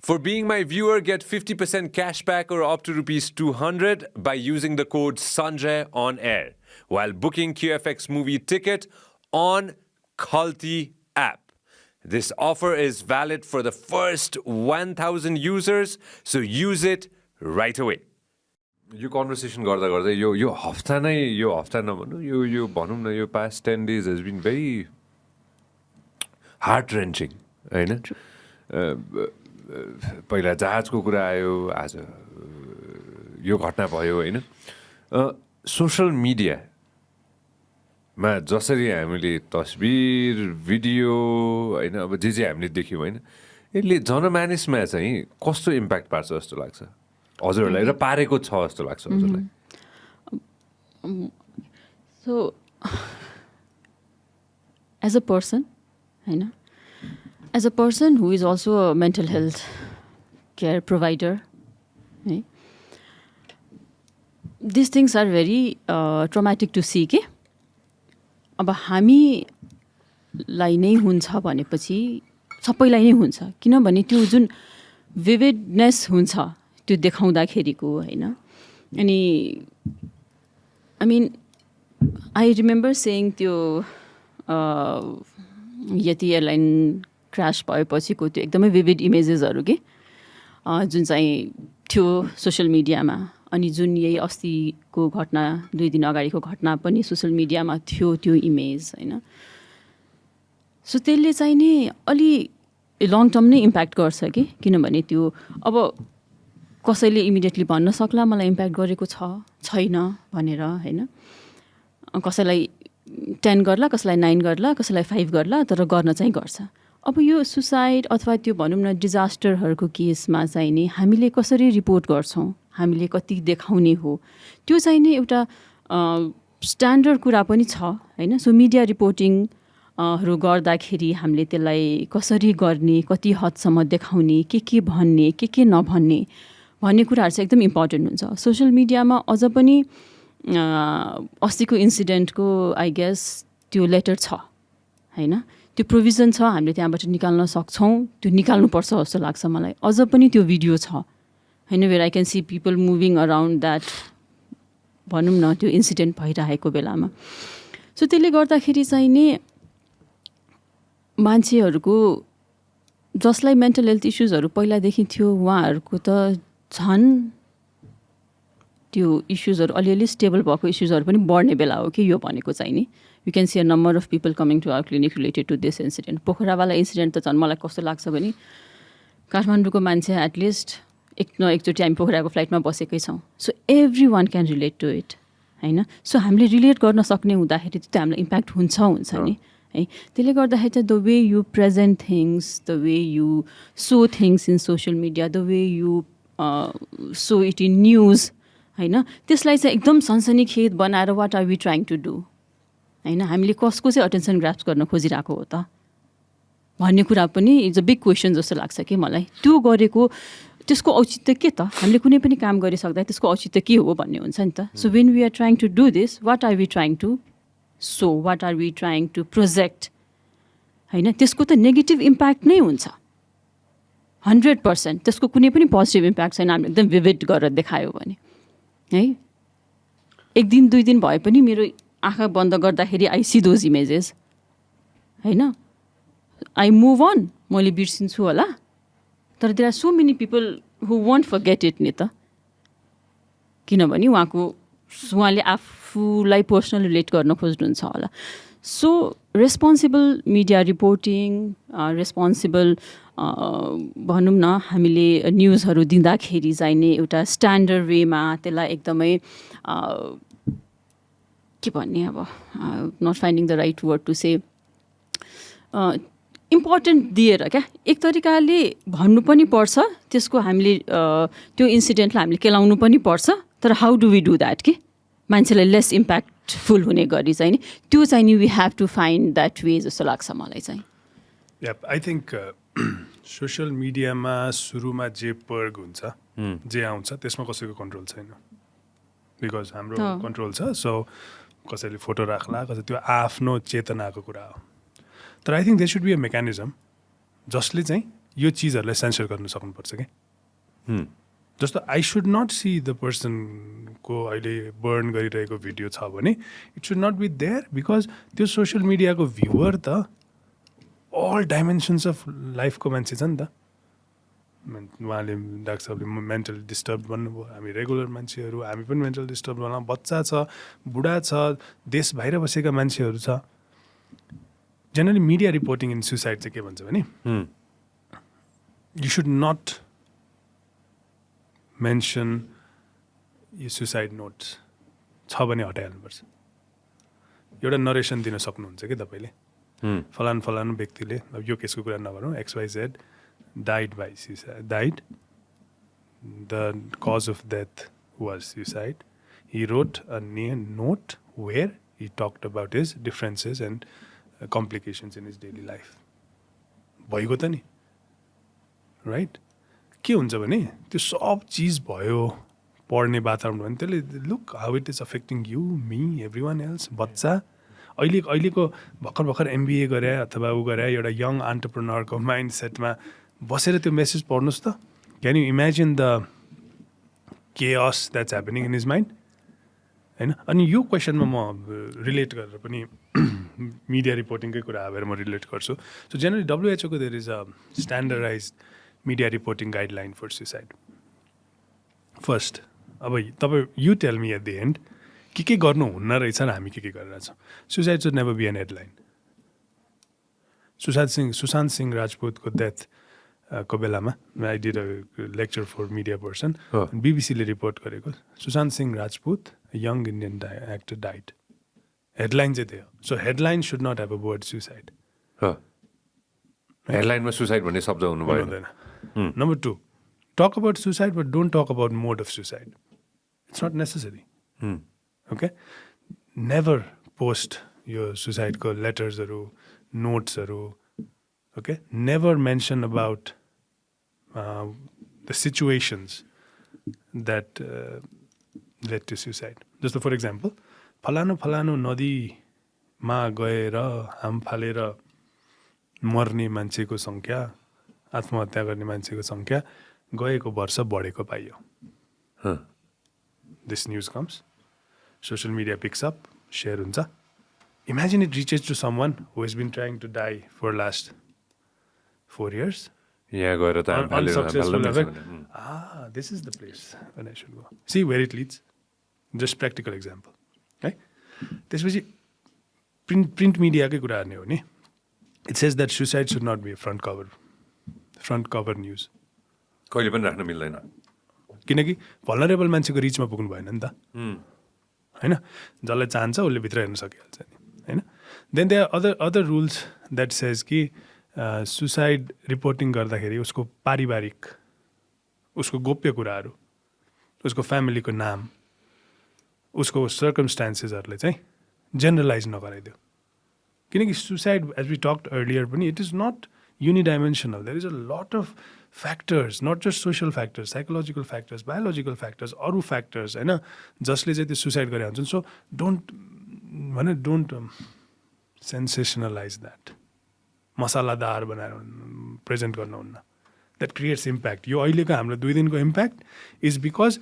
For being my viewer, get 50% cashback or up to rupees 200 by using the code Sanjay on air while booking QFX movie ticket on Khalti app. This offer is valid for the first 1,000 users, so use it right away. यो conversation गर्दा गर्दै यो हफ्ता नै यो हफ्ता नभनौँ यो भनौँ न यो past 10 days has been very heart wrenching हैन पहिला जहाजको कुरा आयो आज यो घटना भयो हैन सोशल मिडियामा जसरी हामीले तस्बिर भिडियो हैन अब जे हामीले देख्यौँ हैन यसले जनमानसमा चाहिँ कस्तो इम्प्याक्ट पार्छ जस्तो लाग्छ हजुरहरूलाई र पारेको छ जस्तो लाग्छ हजुरलाई So as a person हैन as a person who is also a mental health care provider, right? These things are very traumatic to see के अब हामीलाई नै हुन्छ भनेपछि सबैलाई नै हुन्छ किनभने त्यो जुन vividness हुन्छ त्यो देखाउँदाखेरिको हैन अनि I mean I remember saying त्यो यति एयरलाइन क्रास भएपछिको त्यो एकदमै विभिड इमेजेसहरू के जुन चाहिँ थियो सोसियल मिडियामा अनि जुन यही अस्तिको घटना 2 दिन अगाडिको घटना पनि सोसियल मिडियामा थियो त्यो इमेज हैन सो त्यसले चाहिँ नि अलि लङ टर्म नै इम्प्याक्ट गर्छ कि किनभने त्यो अब कसैले इमिडिएटली भन्न सक्ला मलाई इम्प्याक्ट गरेको छैन भनेर हैन कसैलाई 10 गर्ला कसैलाई 9 गर्ला कसैलाई 5 गर्ला तर गर्न चाहिँ गर्छ अब यो सुसाइड अथवा त्यो भनौँ न डिजास्टरहरूको केसमा चाहिँ नि हामीले कसरी रिपोर्ट गर्छौँ हामीले कति देखाउने हो त्यो चाहिँ नि एउटा स्ट्यान्डर्ड कुरा पनि छ हैन सो मिडिया रिपोर्टिङ हरू गर्दाखेरि हामीले त्यसलाई कसरी गर्ने कति हदसम्म देखाउने के भन्ने के नभन्ने भन्ने कुराहरू चाहिँ एकदम इम्पोर्टेन्ट हुन्छ सोसियल मिडियामा अझ पनि अस्तिको इन्सिडेन्टको आई गेस त्यो लेटर छ हैन त्यो प्रोभिजन छ हामीले त्यहाँबाट निकाल्न सक्छौँ त्यो निकाल्नुपर्छ जस्तो लाग्छ मलाई अझ पनि त्यो भिडियो छ हैन where I can see people moving around that भनौँ न त्यो इन्सिडेन्ट भइरहेको बेलामा सो त्यसले गर्दाखेरि चाहिँ नि मान्छेहरूको जसलाई मेन्टल हेल्थ इस्युजहरू पहिलादेखि थियो उहाँहरूको त झन् त्यो इस्युजहरू अलिअलि स्टेबल भएको इस्युजहरू पनि बढ्ने बेला हो कि यो भनेको चाहिँ नि you can see a number of people coming to our clinic related to this incident पोखरावाला इन्सिडेन्ट त झन् मलाई कस्तो लाग्छ भने काठमाडौँको मान्छे एटलिस्ट एकचोटि हामी पोखराको फ्लाइटमा बसेकै छौँ so every one can relate to it हैन सो हामीले रिलेट गर्न सक्ने हुँदाखेरि त्यो हामीलाई इम्प्याक्ट हुन्छ नि है त्यसले गर्दाखेरि चाहिँ the way you present things the way you saw things in social media the way you saw it in news हैन त्यसलाई चाहिँ एकदम सनसनीखेज बनाएर what are we trying to do हैन हामीले कसको चाहिँ अटेन्सन ग्रास्प गर्न खोजिरहेको हो त भन्ने कुरा पनि इट्स अ बिग क्वेसन जस्तो लाग्छ कि मलाई त्यो गरेको त्यसको औचित्य के त हामीले कुनै पनि काम गरिसक्दा त्यसको औचित्य के हो भन्ने हुन्छ नि त so when we are trying to do this what are we trying to so what are we trying to project हैन त्यसको त नेगेटिभ इम्प्याक्ट नै हुन्छ 100% त्यसको कुनै पनि पोजिटिभ इम्प्याक्ट छैन हामीले एकदम विभिड गरेर देखायो भने है एक दिन 2 दिन भए पनि मेरो आँखा बन्द गर्दाखेरि आई सी दोज इमेजेस हैन आई मुभ अन मैले बिर्सिन्छु होला तर there are so many people who won't forget it नि त किनभने उहाँले आफूलाई पर्सनल रिलेट गर्न खोज्नुहुन्छ होला so responsible media reporting responsible भनौँ न हामीले न्युजहरू दिँदाखेरि चाहिँ नि एउटा स्ट्यान्डर्ड वेमा त्यसलाई एकदमै के भन्ने अब not finding the right word to say important दिएर क्या एक तरिकाले भन्नु पनि पर्छ त्यसको हामीले त्यो इन्सिडेन्टलाई हामीले केलाउनु पनि पर्छ तर how do we do that कि मान्छेलाई लेस इम्प्याक्टफुल हुने गरी चाहिँ नि त्यो चाहिँ नि we have to find that way जस्तो लाग्छ मलाई चाहिँ आई थिङ्क सोसियल मिडियामा सुरुमा जे पर्ग हुन्छ जे आउँछ त्यसमा कसैको कन्ट्रोल छैन बिकज हाम्रो कन्ट्रोल छ सो कसैले फोटो राख्ला कसै त्यो आफ्नो चेतनाको कुरा हो तर I think they should be a mechanism जसले चाहिँ यो चिजहरूलाई सेन्सर गर्न सक्नुपर्छ कि जस्तो I should not see the पर्सनको अहिले बर्न गरिरहेको भिडियो छ भने it should not be there because त्यो सोसियल मिडियाको भ्युवर त अल डाइमेन्सन्स अफ लाइफको मान्छे छ नि त उहाँले डाक्टर साहबले मेन्टल डिस्टर्ब भन्नुभयो हामी रेगुलर मान्छेहरू हामी पनि मेन्टल डिस्टर्ब होला बच्चा छ बुढा छ देश बाहिर बसेका मान्छेहरू छ generally media reporting in suicide चाहिँ के भन्छ भने यु सुड नट मेन्सन यो सुसाइड नोट्स छ भने हटाइहाल्नुपर्छ एउटा नरेसन दिन सक्नुहुन्छ कि तपाईँले फलानु फलानु व्यक्तिले अब यो केसको कुरा नगरौँ XYZ died by suicide died the cause of death was suicide he wrote a note where he talked about his differences and complications in his daily life भइगयो त नि राइट के हुन्छ भने त्यो सब चिज भयो पढ्ने वातावरण भने त्यसले look how it is affecting you me every one else बच्चा अहिलेको भर्खर MBA गरे अथवा ऊ गरे एउटा यङ एन्टरप्रेन्योरको माइन्ड सेटमा बसेर त्यो मेसेज पढ्नुहोस् त can you imagine the chaos that's happening in his mind होइन अनि यो क्वेसनमा म रिलेट गरेर पनि मिडिया रिपोर्टिङकै कुरा भएर म रिलेट गर्छु सो जेनरली WHO को there is a standardize media reporting guideline for suicide first अब तपाईँ you tell me at the end के गर्नु हुन्न रहेछ र हामी के गरिरहेछौँ suicide should never be an headline Sushant Singh राजपुतको डेथ को बेलामा I did a lecture for media person बीबीसीले रिपोर्ट गरेको Sushant Singh Rajput young Indian actor died headline चाहिँ थियो so headline should not have a word suicide हेडलाइनमा सुसाइड भन्ने शब्द हुनुभयो हुँदैन number 2 talk about suicide but don't talk about mode of suicide it's not necessary okay never post यो सुसाइडको लेटर्सहरू नोट्सहरू okay never mention about the situations that led to suicide just for example फलानु नदीमा गएर हाम फालेर मर्ने मान्छेको सङ्ख्या आत्महत्या गर्ने मान्छेको सङ्ख्या गएको वर्ष बढेको पाइयो this news comes social media picks up share हुन्छ imagine it reaches to someone who has been trying to die for last 4 years. Yeah, go to unsuccessful. This is the place when I should go. See where it leads. Just practical example. Okay? त्यसपछि print media के कुरा गर्ने हो नि it says that suicide should not be a front cover news. कहिले पनि राख्न मिल्दैन किनकि भल्नरेबल मान्छेको रिचमा पुग्नु भएन नि त हैन जसले चाहन्छ उसले भित्र हेर्न सकिहाल्छ नि हैन then there other rules that says कि सुसाइड रिपोर्टिङ गर्दाखेरि उसको पारिवारिक उसको गोप्य कुराहरू उसको फ्यामिलीको नाम उसको सर्कमस्टान्सेसहरूले चाहिँ जेनरलाइज नगराइदियो किनकि suicide as we talked earlier पनि it is not unidimensional there is a lot of factors not जस्ट social factors psychological factors biological factors अरू फ्याक्टर्स होइन जसले चाहिँ त्यो सुसाइड गरेर हुन्छन् सो डोन्ट सेन्सेसनलाइज द्याट मसालादार बनाएर प्रेजेन्ट गर्नुहुन्न द्याट क्रिएट्स इम्प्याक्ट यो अहिलेको हाम्रो 2 दिनको इम्प्याक्ट इज बिकज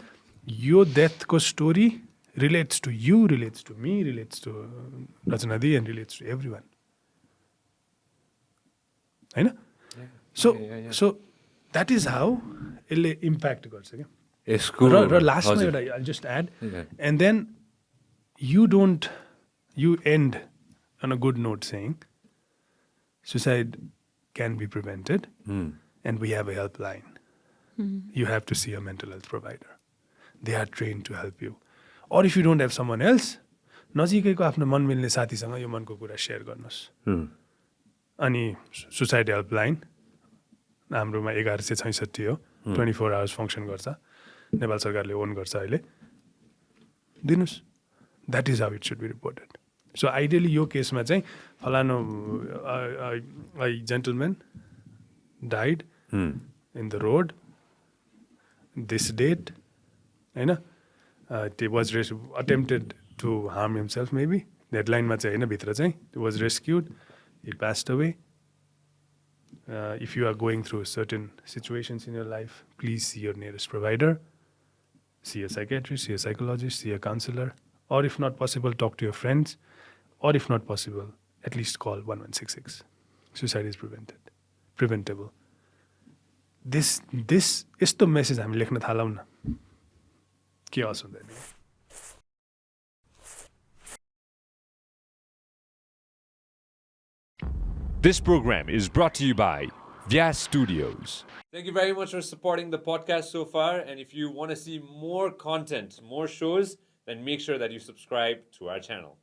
यो डेथको story relates to you relates to me relates to Rachana di and relates to everyone होइन सो द्याट इज हाउ यसले इम्प्याक्ट गर्छ क्या र लास्टमा एउटा I just add and then you end on a good note saying suicide can be prevented and we have a helpline. You have to see a mental health provider. They are trained to help you. Or if you don't have someone else, नजिकैको आफ्नो मन मिल्ने साथीसँग यो मनको कुरा share गर्नुहोस् अनि सुसाइड हेल्पलाइन हाम्रोमा 1166 हो 24 आवर्स फङ्सन गर्छ नेपाल सरकारले ओन गर्छ अहिले दिनुहोस् that is how it should be reported so ideally यो केसमा चाहिँ फलानु gentleman died in the road this date होइन was attempted to harm himself maybe हेडलाइनमा चाहिँ होइन भित्र चाहिँ was rescued he passed away If you are going through certain situations in your life, please see your nearest provider, see a psychiatrist, see a psychologist, see a counselor, or if not possible, talk to your friends, or if not possible, at least call 1166. Suicide is preventable. This यस्तो message हामी लेख्न थालौँ न, के हस हुँदैन. This program is brought to you by Vyas Studios. Thank you very much for supporting the podcast so far. And if you want to see more content, more shows, then make sure that you subscribe to our channel.